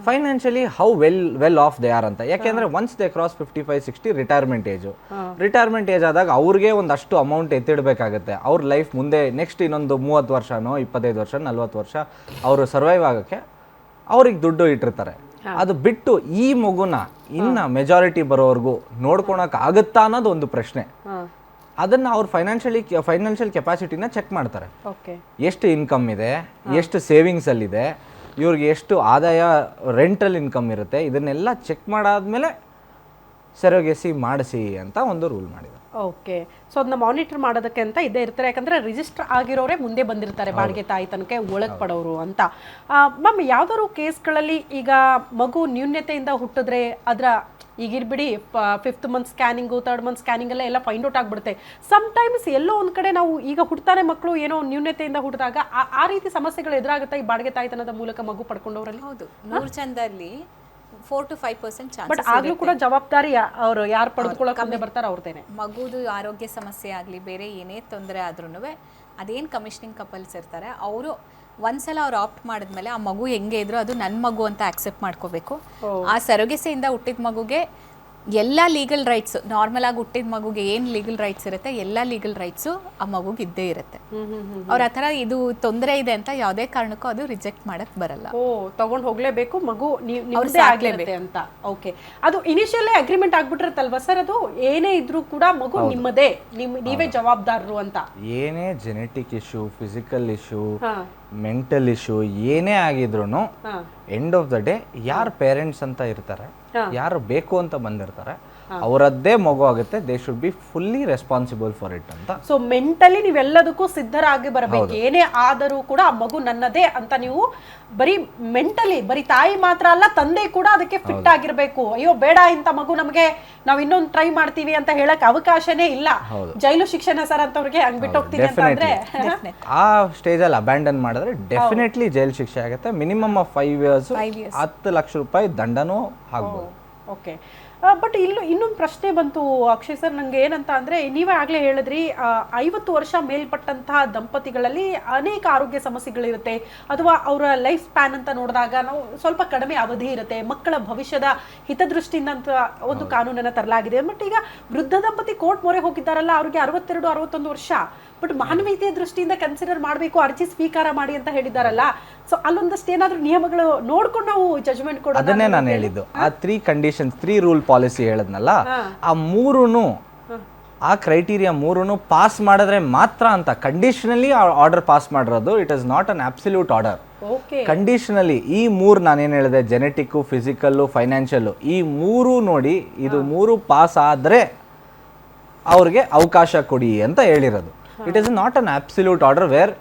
Financially how well off they are ಅಂತ. ಯಾಕೆಂದ್ರೆ once they cross 55-60 retirement age ಆದಾಗ ಅವ್ರಿಗೆ ಒಂದಷ್ಟು ಅಮೌಂಟ್ ಎತ್ತಿಡಬೇಕಾಗುತ್ತೆ. ಅವ್ರ ಲೈಫ್ ಮುಂದೆ ನೆಕ್ಸ್ಟ್ ಇನ್ನೊಂದು 30 ವರ್ಷನೋ 25 ವರ್ಷ 40 ವರ್ಷ ಅವರು ಸರ್ವೈವ್ ಆಗೋಕ್ಕೆ ಅವ್ರಿಗೆ ದುಡ್ಡು ಇಟ್ಟಿರ್ತಾರೆ. ಅದು ಬಿಟ್ಟು ಈ ಮಗುನ ಇನ್ನ ಮೆಜಾರಿಟಿ ಬರೋವರೆಗೂ ನೋಡ್ಕೊಳಕ್ ಆಗುತ್ತಾ ಅನ್ನೋದು ಒಂದು ಪ್ರಶ್ನೆ. ಅದನ್ನ ಅವ್ರ ಫೈನಾನ್ಷಿಯಲ್ ಕೆಪಾಸಿಟಿನ ಚೆಕ್ ಮಾಡ್ತಾರೆ. ಎಷ್ಟು ಇನ್ಕಮ್ ಇದೆ, ಎಷ್ಟು ಸೇವಿಂಗ್ಸ್ ಅಲ್ಲಿದೆ, ಇವ್ರಿಗೆ ಎಷ್ಟು ಆದಾಯ ರೆಂಟಲ್ ಇನ್ಕಮ್ ಇರುತ್ತೆ, ಇದನ್ನೆಲ್ಲ ಚೆಕ್ ಮಾಡಾದ್ಮೇಲೆ ಸೆರೋಗೆಸಿ ಮಾಡಿಸಿ ಅಂತ ಒಂದು ರೂಲ್ ಮಾಡಿದ್ದಾರೆ. ಓಕೆ, ಸೊ ಅದನ್ನ ಮಾನಿಟರ್ ಮಾಡೋದಕ್ಕೆ ಅಂತ ಇದೇ ಇರ್ತಾರೆ. ಯಾಕಂದ್ರೆ ರಿಜಿಸ್ಟರ್ ಆಗಿರೋರೇ ಮುಂದೆ ಬಂದಿರ್ತಾರೆ ಬಾಡಿಗೆ ತಾಯಿ ತನಕ ಒಳಗೆ ಪಡೋರು ಅಂತ. ಮ್ಯಾಮ್, ಯಾವ್ದಾದ್ರು ಕೇಸ್ಗಳಲ್ಲಿ ಈಗ ಮಗು ನ್ಯೂನ್ಯತೆಯಿಂದ ಹುಟ್ಟಿದ್ರೆ ಅದರ ಈಗಿರ್ಬಿಡಿ 5th month scanning 3rd month scanning ಎಲ್ಲ ಫೈಂಡ್ ಔಟ್ ಆಗಿಬಿಡುತ್ತೆ. ಸಮ್ಟೈಮ್ಸ್ ಎಲ್ಲೋ ಒಂದು ಕಡೆ ನಾವು ಈಗ ಹುಡ್ತಾನೆ ಮಕ್ಕಳು ಏನೋ ನ್ಯೂನ್ಯತೆಯಿಂದ ಹುಟ್ಟಿದಾಗ ಆ ರೀತಿ ಸಮಸ್ಯೆಗಳು ಎದುರಾಗುತ್ತೆ ಈ ಬಾಡಿಗೆ ತಾಯ್ತನದ ಮೂಲಕ ಮಗು ಪಡ್ಕೊಂಡವರಲ್ಲಿ. ಹೌದು, 100 ಜನದಲ್ಲಿ 4 to 5% ಚಾನ್ಸಸ್. ಬಟ್ ಆಗ್ಲೂ ಕೂಡ ಜವಾಬ್ದಾರಿ ಅವರು ಯಾರು ಪಡೆದುಕೊಳ್ಳೋಕೆ ಬರ್ತಾರೆ ಅವ್ರದೇನೆ. ಮಗುದು ಆರೋಗ್ಯ ಸಮಸ್ಯೆ ಆಗಲಿ ಬೇರೆ ಏನೇ ತೊಂದರೆ ಆದ್ರೂ ಅದೇನು ಕಮಿಷನಿಂಗ್ ಕಪಲ್ಸ್ ಇರ್ತಾರೆ ಅವರು ಒಂದ್ಸಲ ಅವ್ರು ಆಪ್ಟ್ ಮಾಡಿದ್ಮೇಲೆ ಆ ಮಗು ಹೆಂಗೆ ಇದ್ರು ಅದು ನನ್ನ ಮಗು ಅಂತ ಆಕ್ಸೆಪ್ಟ್ ಮಾಡ್ಕೋಬೇಕು. ಆ ಸರೋಗೆಸೆಯಿಂದ ಹುಟ್ಟಿದ ಮಗುಗೆ ಎಲ್ಲ ಲೀಗಲ್ ರೈಟ್ಸ್, ನಾರ್ಮಲ್ ಆಗಿ ಹುಟ್ಟಿದ ಮಗುಗೆ ಏನು ಲೀಗಲ್ ರೈಟ್ಸ್ ಇರುತ್ತೆ ಎಲ್ಲ ಲೀಗಲ್ ರೈಟ್ಸು ಆ ಮಗುಗೆ ಇದ್ದೇ ಇರುತ್ತೆ. ಅವ್ರ ಆ ಥರ ಇದು ತೊಂದರೆ ಇದೆ ಅಂತ ಯಾವುದೇ ಕಾರಣಕ್ಕೂ ಅದು ರಿಜೆಕ್ಟ್ ಮಾಡಕ್ ಬರಲ್ಲ. ತಗೊಂಡು ಹೋಗ್ಲೇಬೇಕು, ಮಗು ಆಗ್ಲೇಬೇಕು ಅಂತ. ಓಕೆ, ಅದು ಇನಿಷಿಯಲ್ಲೇ ಅಗ್ರಿಮೆಂಟ್ ಆಗ್ಬಿಟ್ಟಿರುತ್ತಲ್ವಾ ಸರ್? ಅದು ಏನೇ ಇದ್ರೂ ಕೂಡ ಮಗು ನಿಮ್ಮದೇ, ನೀವೇ ಜವಾಬ್ದಾರರು ಅಂತ. ಏನೇ genetic issue, physical issue, mental issue ಏನೇ ಆಗಿದ್ರು ಎಂಡ್ ಆಫ್ ದ ಡೇ ಯಾರು ಪೇರೆಂಟ್ಸ್ ಅಂತ ಇರ್ತಾರೆ, ಯಾರು ಬೇಕು ಅಂತ ಬಂದಿರ್ತಾರೆ, ಅವರದ್ದೇ ಮಗು ಆಗುತ್ತೆ. They should be fully responsible for it ಅಂತ. ಸೊ ಮೆಂಟಲಿ ನೀವೆಲ್ಲದಕ್ಕೂ ಸಿದ್ಧರಾಗಿ ಬರಬೇಕು. ಏನೇ ಆದರೂ ಕೂಡ ಆ ಮಗು ನನ್ನದೇ ಅಂತ ನೀವು ಬರೀ ಮೆಂಟಲಿ, ಬರೀ ತಾಯಿ ಮಾತ್ರ ಅಲ್ಲ ತಂದೆ ಕೂಡ ಅದಕ್ಕೆ ಫಿಟ್ ಆಗಿರ್ಬೇಕು. ಅಯ್ಯೋ ಬೇಡ ಇಂತ ಮಗು ನಮಗೆ ನಾವು ಇನ್ನೊಂದು ಟ್ರೈ ಮಾಡ್ತೀವಿ ಅಂತ ಹೇಳಕ್ ಅವಕಾಶನೇ ಇಲ್ಲ. ಜೈಲು ಶಿಕ್ಷಣ ಸರ್ ಅಂತವ್ರಿಗೆ ಹಂಗ್ ಬಿಟ್ಟು ಹೋಗ್ತೀನಿ ಅಂತಂದ್ರೆ ಆ ಸ್ಟೇಜ್ ಅಲ್ಲಿ ಅಬ್ಯಾಂಡನ್ ಮಾಡಿದ್ರೆ ಡೆಫಿನೆಟ್ಲಿ ಜೈಲು ಶಿಕ್ಷೆ ಆಗುತ್ತೆ. ಮಿನಿಮಮ್ ಆಫ್ 5 years, 10 ಲಕ್ಷ ರೂಪಾಯಿ ದಂಡನೂ ಆಗ್ಬೋದು. ಓಕೆ, ಬಟ್ ಇನ್ನೊಂದು ಪ್ರಶ್ನೆ ಬಂತು ಅಕ್ಷಯ್ ಸರ್ ನಂಗೆ. ಏನಂತ ಅಂದ್ರೆ ನೀವೇ ಆಗ್ಲೇ ಹೇಳಿದ್ರಿ 50 ವರ್ಷ ಮೇಲ್ಪಟ್ಟಂತಹ ದಂಪತಿಗಳಲ್ಲಿ ಅನೇಕ ಆರೋಗ್ಯ ಸಮಸ್ಯೆಗಳಿರುತ್ತೆ, ಅಥವಾ ಅವರ ಲೈಫ್ ಸ್ಪ್ಯಾನ್ ಅಂತ ನೋಡಿದಾಗ ನಾವು ಸ್ವಲ್ಪ ಕಡಿಮೆ ಅವಧಿ ಇರುತ್ತೆ. ಮಕ್ಕಳ ಭವಿಷ್ಯದ ಹಿತದೃಷ್ಟಿಯಿಂದ ಅಂತ ಒಂದು ಕಾನೂನನ್ನ ತರಲಾಗಿದೆ. ಬಟ್ ಈಗ ವೃದ್ಧ ದಂಪತಿ ಕೋರ್ಟ್ ಮೊರೆ ಹೋಗಿದ್ದಾರಲ್ಲ, ಅವ್ರಿಗೆ 62-61 ವರ್ಷ, ಬಟ್ ಮಾನವೀಯತೆಯ ದೃಷ್ಟಿಯಿಂದ ಕನ್ಸಿಡರ್ ಮಾಡಬೇಕು, ಅರ್ಜಿ ಸ್ವೀಕಾರ ಮಾಡಿ ಅಂತ ಹೇಳಿದಾರಲ್ಲ. ಸೊ ಅಲ್ಲೊಂದಷ್ಟು ಏನಾದ್ರೂ ನಿಯಮಗಳು ನೋಡ್ಕೊಂಡು ನಾವು ಜಜ್ಮೆಂಟ್ ಕೊಡೋದು. ಅದನ್ನೇ ನಾನು ಹೇಳಿದ್ದು, ಆ 3 ಕಂಡೀಷನ್ಸ್, 3 ರೂಲ್ ಪಾಲಿಸಿ ಹೇಳದ್ನಲ್ಲ, ಆ 3 ಆ ಕ್ರೈಟೀರಿಯಾ 3 ಪಾಸ್ ಮಾಡಿದ್ರೆ ಮಾತ್ರ ಅಂತ ಕಂಡೀಷನಲಿ ಆರ್ಡರ್ ಪಾಸ್ ಮಾಡಿರೋದು. It is not an absolute order. Conditionally ಈ 3 ನಾನೇನು ಹೇಳಿದೆ, ಜೆನೆಟಿಕ್, ಫಿಸಿಕಲ್, ಫೈನಾನ್ಷಿಯಲ್, ಈ 3 ನೋಡಿ ಇದು 3 ಪಾಸ್ ಆದ್ರೆ ಅವ್ರಿಗೆ ಅವಕಾಶ ಕೊಡಿ ಅಂತ ಹೇಳಿರೋದು. It is not an absolute order where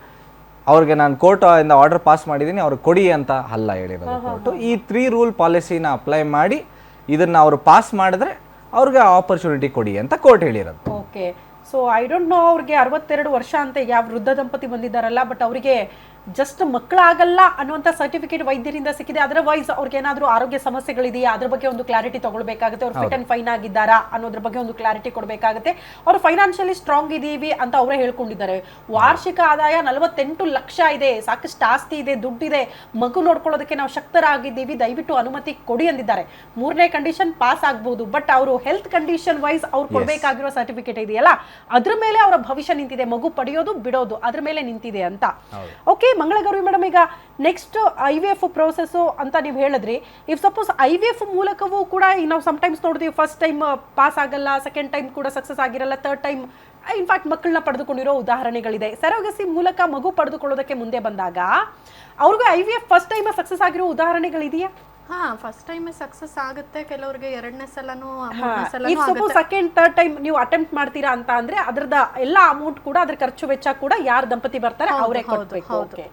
ಅವ್ರಿಗೆ ನಾನು ಕೋರ್ಟ್ ಇಂದ ಆರ್ಡರ್ ಪಾಸ್ ಮಾಡಿದ್ದೀನಿ ಅವ್ರಿಗೆ ಕೊಡಿ ಅಂತ ಅಲ್ಲ ಹೇಳಿರೋದು ಕೋರ್ಟು. ಈ 3 ರೂಲ್ ಪಾಲಿಸಿನ ಅಪ್ಲೈ ಮಾಡಿ ಇದನ್ನ ಅವರು ಪಾಸ್ ಮಾಡಿದ್ರೆ ಅವ್ರಿಗೆ ಆಪರ್ಚುನಿಟಿ ಕೊಡಿ ಅಂತ ಕೋರ್ಟ್ ಹೇಳಿರೋದು. Okay, so I don't know ಅವ್ರಿಗೆ 62 ವರ್ಷ ಅಂತ ಯಾವ ವೃದ್ಧ ದಂಪತಿ ಬಂದಿದ್ದಾರಲ್ಲ, ಬಟ್ ಅವರಿಗೆ ಜಸ್ಟ್ ಮಕ್ಕಳಾಗಲ್ಲ ಅನ್ನುವಂಥ ಸರ್ಟಿಫಿಕೇಟ್ ವೈದ್ಯರಿಂದ ಸಿಕ್ಕಿದೆ. ಅದರ್ವೈಸ್ ಅವ್ರಿಗೆ ಏನಾದರೂ ಆರೋಗ್ಯ ಸಮಸ್ಯೆಗಳಿದೆಯಾ ಅದ್ರ ಬಗ್ಗೆ ಒಂದು ಕ್ಲಾರಿಟಿ ತಗೊಳ್ಬೇಕಾಗುತ್ತೆ. ಅವ್ರು ಫಿಟ್ ಅಂಡ್ ಫೈನ್ ಆಗಿದ್ದಾರಾ ಅನ್ನೋದ್ರ ಬಗ್ಗೆ ಒಂದು ಕ್ಲಾರಿಟಿ ಕೊಡಬೇಕಾಗುತ್ತೆ. ಅವ್ರು ಫೈನಾನ್ಷಿಯಲಿ ಸ್ಟ್ರಾಂಗ್ ಇದೀವಿ ಅಂತ ಅವರೇ ಹೇಳ್ಕೊಂಡಿದ್ದಾರೆ. ವಾರ್ಷಿಕ ಆದಾಯ 48 ಲಕ್ಷ ಇದೆ, ಸಾಕಷ್ಟು ಆಸ್ತಿ ಇದೆ, ದುಡ್ಡಿದೆ, ಮಗು ನೋಡ್ಕೊಳ್ಳೋದಕ್ಕೆ ನಾವು ಶಕ್ತರಾಗಿದ್ದೀವಿ, ದಯವಿಟ್ಟು ಅನುಮತಿ ಕೊಡಿ ಅಂದಿದ್ದಾರೆ. 3ನೇ ಕಂಡೀಷನ್ ಪಾಸ್ ಆಗ್ಬಹುದು, ಬಟ್ ಅವರು ಹೆಲ್ತ್ ಕಂಡೀಷನ್ ವೈಸ್ ಅವ್ರು ಕೊಡಬೇಕಾಗಿರೋ ಸರ್ಟಿಫಿಕೇಟ್ ಇದೆಯಲ್ಲ ಅದ್ರ ಮೇಲೆ ಅವರ ಭವಿಷ್ಯ ನಿಂತಿದೆ. ಮಗು ಪಡೆಯೋದು ಬಿಡೋದು ಅದ್ರ ಮೇಲೆ ನಿಂತಿದೆ ಅಂತ. ಓಕೆ ಮಂಗಳಗೌರಿ ಮೇಡಮ್, ಈಗ ನೆಕ್ಸ್ಟ್ IVF ಪ್ರೋಸೆಸ್ ಅಂತ ನೀವು ಹೇಳಿದ್ರಿ. ಇಫ್ ಸಪೋಸ್ IVF ಮೂಲಕವೂ ಕೂಡ ಈಗ ನಾವು ಸಮ್ಟೈಮ್ಸ್ ನೋಡ್ತೀವಿ, ಫಸ್ಟ್ ಟೈಮ್ ಪಾಸ್ ಆಗಲ್ಲ, ಸೆಕೆಂಡ್ ಟೈಮ್ ಕೂಡ ಸಕ್ಸಸ್ ಆಗಿರಲ್ಲ, ಥರ್ಡ್ ಟೈಮ್ ಇನ್ಫ್ಯಾಕ್ಟ್ ಮಕ್ಕಳನ್ನ ಪಡೆದುಕೊಂಡಿರೋ ಉದಾಹರಣೆಗಳಿದೆ. ಸರೋಗಸಿ ಮೂಲಕ ಮಗು ಪಡೆದುಕೊಳ್ಳೋದಕ್ಕೆ ಮುಂದೆ ಬಂದಾಗ ಅವ್ರಿಗೂ IVF ಫಸ್ಟ್ ಟೈಮ್ ಸಕ್ಸಸ್ ಆಗಿರೋ ಉದಾಹರಣೆಗಳಿದೆಯಾ? ಫಸ್ಟ್ ಟೈಮ್ ಸಕ್ಸಸ್ ಆಗುತ್ತೆ, ಕೆಲವರಿಗೆ 2ನೇ ಸಲನೂ ಸೆಕೆಂಡ್ ಥರ್ಡ್ ಟೈಮ್ ನೀವು ಅಟೆಂಪ್ಟ್ ಮಾಡ್ತೀರಾ ಅಂತ ಅಂದ್ರೆ ಅದ್ರದ ಎಲ್ಲ ಅಮೌಂಟ್ ಕೂಡ ಅದ್ರ ಖರ್ಚು ವೆಚ್ಚ ಕೂಡ ಯಾರು ದಂಪತಿ ಬರ್ತಾರೆ ಅವರೇ ಕೊಡ್ಬೇಕು. ಓಕೆ,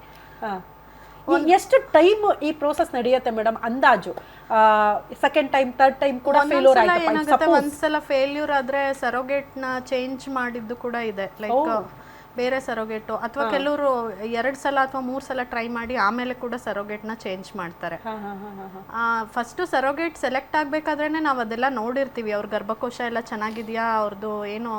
ಎಷ್ಟು ಟೈಮ್ ಈ ಪ್ರೋಸೆಸ್ ನಡೆಯುತ್ತೆ ಮೇಡಮ್ ಅಂದಾಜು? ಸೆಕೆಂಡ್ ಟೈಮ್ ಥರ್ಡ್ ಟೈಮ್ ಕೂಡ ಫೇಲ್ಯೂರ್ ಆಗುತ್ತೆ. ಒಂದ್ಸಲ ಫೇಲ್ಯೂರ್ ಆದ್ರೆ ಸರೋಗೇಟ್ ನ ಚೇಂಜ್ ಮಾಡಿದ್ದು ಕೂಡ ಇದೆ. ಲೈಕ್ ಬೇರೆ ಸರೋಗೇಟು, ಅಥವಾ ಕೆಲವರು 2 ಸಲ ಅಥವಾ 3 ಸಲ ಟ್ರೈ ಮಾಡಿ ಆಮೇಲೆ ಕೂಡ ಸರೋಗೇಟ್ನ ಚೇಂಜ್ ಮಾಡ್ತಾರೆ. ಫಸ್ಟು ಸರೋಗೇಟ್ ಸೆಲೆಕ್ಟ್ ಆಗಬೇಕಾದ್ರೇ ನಾವು ಅದೆಲ್ಲ ನೋಡಿರ್ತೀವಿ, ಅವ್ರ ಗರ್ಭಕೋಶ ಎಲ್ಲ ಚೆನ್ನಾಗಿದೆಯಾ, ಅವ್ರದ್ದು ಏನು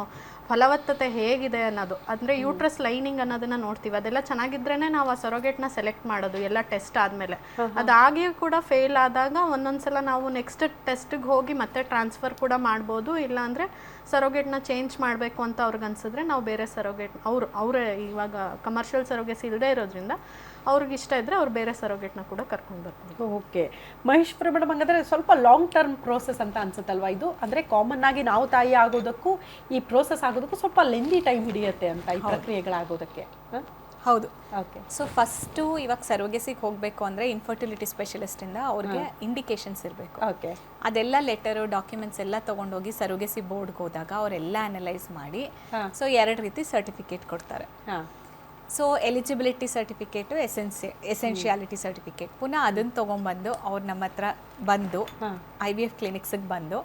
ಫಲವತ್ತತೆ ಹೇಗಿದೆ ಅನ್ನೋದು, ಅಂದರೆ ಯೂಟ್ರಸ್ ಲೈನಿಂಗ್ ಅನ್ನೋದನ್ನ ನೋಡ್ತೀವಿ. ಅದೆಲ್ಲ ಚೆನ್ನಾಗಿದ್ರೇ ನಾವು ಆ ಸರೋಗೇಟ್ನ ಸೆಲೆಕ್ಟ್ ಮಾಡೋದು ಎಲ್ಲ ಟೆಸ್ಟ್ ಆದಮೇಲೆ. ಅದಾಗಿಯೂ ಕೂಡ ಫೇಲ್ ಆದಾಗ ಒಂದೊಂದ್ಸಲ ನಾವು ನೆಕ್ಸ್ಟ್ ಟೆಸ್ಟಿಗೆ ಹೋಗಿ ಮತ್ತೆ ಟ್ರಾನ್ಸ್ಫರ್ ಕೂಡ ಮಾಡ್ಬೋದು. ಇಲ್ಲಾಂದರೆ ಸರೋಗೇಟ್ನ ಚೇಂಜ್ ಮಾಡಬೇಕು ಅಂತ ಅವ್ರಿಗೆ ಅನ್ಸಿದ್ರೆ ನಾವು ಬೇರೆ ಸರೋಗೇಟ್ ಅವರೇ ಇವಾಗ ಕಮರ್ಷಿಯಲ್ ಸರೋಗೇಸಿ ಇಲ್ಲದೆ ಇರೋದ್ರಿಂದ ಅವ್ರಿಗೆ ಇಷ್ಟ ಇದ್ದರೆ ಅವ್ರು ಬೇರೆ ಸರೋಗೇಟ್ನ ಕೂಡ ಕರ್ಕೊಂಡು ಬರ್ತಾರೆ. ಓಕೆ, ಮಹೇಶ್ವರಿ ಮೇಡಮ್, ಹಂಗಂದ್ರೆ ಸ್ವಲ್ಪ ಲಾಂಗ್ ಟರ್ಮ್ ಪ್ರೋಸೆಸ್ ಅಂತ ಅನ್ಸುತ್ತಲ್ವಾ ಇದು? ಅಂದರೆ ಕಾಮನ್ ಆಗಿ ನಾವು ತಾಯಿ ಆಗೋದಕ್ಕೂ ಈ ಪ್ರೋಸೆಸ್ ಆಗೋದಕ್ಕೂ ಸ್ವಲ್ಪ ಲೆಂದಿ ಟೈಮ್ ಹಿಡಿಯುತ್ತೆ ಅಂತ ಈ ಪ್ರಕ್ರಿಯೆಗಳಾಗೋದಕ್ಕೆ. ಹೌದು. ಓಕೆ, ಸೊ ಫಸ್ಟು ಇವಾಗ ಸರೋಗೆಸಿಗೆ ಹೋಗಬೇಕು ಅಂದರೆ ಇನ್ಫರ್ಟಿಲಿಟಿ ಸ್ಪೆಷಲಿಸ್ಟಿಂದ ಅವ್ರಿಗೆ ಇಂಡಿಕೇಶನ್ಸ್ ಇರಬೇಕು. ಓಕೆ, ಅದೆಲ್ಲ ಲೆಟರು ಡಾಕ್ಯುಮೆಂಟ್ಸ್ ಎಲ್ಲ ತೊಗೊಂಡೋಗಿ ಸರೋಗೆಸಿ ಬೋರ್ಡ್ಗೆ ಹೋದಾಗ ಅವರೆಲ್ಲ ಅನಲೈಸ್ ಮಾಡಿ ಸೊ 2 ರೀತಿ ಸರ್ಟಿಫಿಕೇಟ್ ಕೊಡ್ತಾರೆ. ಹಾಂ, ಸೊ ಎಲಿಜಿಬಿಲಿಟಿ ಸರ್ಟಿಫಿಕೇಟು, ಎಸೆನ್ಷಿಯಾಲಿಟಿ ಸರ್ಟಿಫಿಕೇಟ್. ಪುನಃ ಅದನ್ನು ತೊಗೊಂಬಂದು ಅವ್ರು ನಮ್ಮ ಹತ್ರ ಬಂದು IVF ಕ್ಲಿನಿಕ್ಸಿಗೆ ಬಂದು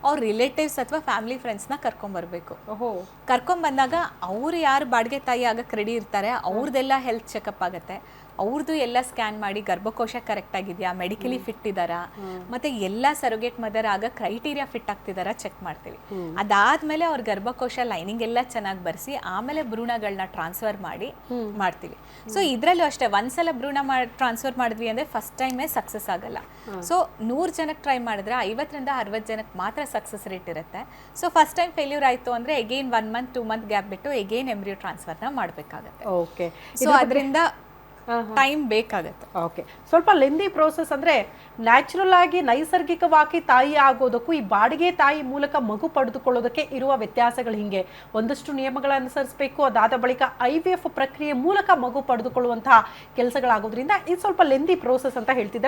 ಅವ್ರ ರಿಲೇಟಿವ್ಸ್ ಅಥವಾ ಫ್ಯಾಮಿಲಿ ಫ್ರೆಂಡ್ಸ್ನ ಕರ್ಕೊಂಬರ್ಬೇಕು. ಓಹೋ, ಕರ್ಕೊಂಬಂದಾಗ ಅವ್ರು ಯಾರು ಬಾಡಿಗೆ ತಾಯಿ ಆಗಕ್ಕೆ ರೆಡಿ ಇರ್ತಾರೆ ಅವ್ರದ್ದೆಲ್ಲ ಹೆಲ್ತ್ ಚೆಕಪ್ ಆಗುತ್ತೆ. ಅವ್ರದ್ದು ಎಲ್ಲ ಸ್ಕ್ಯಾನ್ ಮಾಡಿ ಗರ್ಭಕೋಶ ಕರೆಕ್ಟ್ ಆಗಿದೆಯಾ, ಮೆಡಿಕಲಿ ಫಿಟ್ ಇದ್ದಾರಾ, ಮತ್ತು ಎಲ್ಲ ಸರೋಗೇಟ್ ಮದರ್ ಆಗ ಕ್ರೈಟೀರಿಯಾ ಫಿಟ್ ಆಗ್ತಿದಾರಾ ಚೆಕ್ ಮಾಡ್ತೀವಿ. ಅದಾದಮೇಲೆ ಅವ್ರ ಗರ್ಭಕೋಶ ಲೈನಿಂಗ್ ಎಲ್ಲ ಚೆನ್ನಾಗಿ ಬರೆಸಿ ಆಮೇಲೆ ಭ್ರೂಣಗಳನ್ನ ಟ್ರಾನ್ಸ್ಫರ್ ಮಾಡ್ತೀವಿ. ಸೊ ಇದರಲ್ಲೂ ಅಷ್ಟೇ, ಒಂದ್ಸಲ ಭ್ರೂಣ ಟ್ರಾನ್ಸ್ಫರ್ ಮಾಡಿದ್ವಿ ಅಂದರೆ ಫಸ್ಟ್ ಟೈಮೇ ಸಕ್ಸಸ್ ಆಗಲ್ಲ. ಸೊ 100 ಜನಕ್ಕೆ ಟ್ರೈ ಮಾಡಿದ್ರೆ 50ರಿಂದ 60 ಜನಕ್ಕೆ ಮಾತ್ರ ಸಕ್ಸಸ್ ರೇಟ್ ಇರುತ್ತೆ. ಸೊ ಫಸ್ಟ್ ಟೈಮ್ ಫೇಲ್ಯೂರ್ ಆಯಿತು ಅಂದರೆ ಎಗೇನ್ 1 ಮಂತ್ 2 ಮಂತ್ ಗ್ಯಾಪ್ ಬಿಟ್ಟು ಎಗೇನ್ ಎಂಬ್ರಿಯೋ ಟ್ರಾನ್ಸ್ಫರ್ನ ಮಾಡಬೇಕಾಗತ್ತೆ. ಓಕೆ, ಸೊ ಅದರಿಂದ ಟೈಮ್ ಬೇಕಾಗುತ್ತೆ. ಓಕೆ, ಸ್ವಲ್ಪ ಲೆಂದಿ ಪ್ರೋಸೆಸ್. ಅಂದರೆ ನ್ಯಾಚುರಲ್ ಆಗಿ ನೈಸರ್ಗಿಕವಾಗಿ ತಾಯಿ ಆಗೋದಕ್ಕೂ ಈ ಬಾಡಿಗೆ ತಾಯಿ ಮೂಲಕ ಮಗು ಪಡೆದುಕೊಳ್ಳೋದಕ್ಕೆ ಇರುವ ವ್ಯತ್ಯಾಸಗಳು ಹಿಂಗೆ ಒಂದಷ್ಟು ನಿಯಮಗಳನ್ನು ಅನುಸರಿಸಬೇಕು. ಅದಾದ ಬಳಿಕ IVF ಪ್ರಕ್ರಿಯೆ ಮೂಲಕ ಮಗು ಪಡೆದುಕೊಳ್ಳುವಂತಹ ಕೆಲಸಗಳಾಗೋದ್ರಿಂದ ಇದು ಸ್ವಲ್ಪ ಲೆಂದಿ ಪ್ರೋಸೆಸ್ ಅಂತ ಹೇಳ್ತಿದ್ದಾರೆ.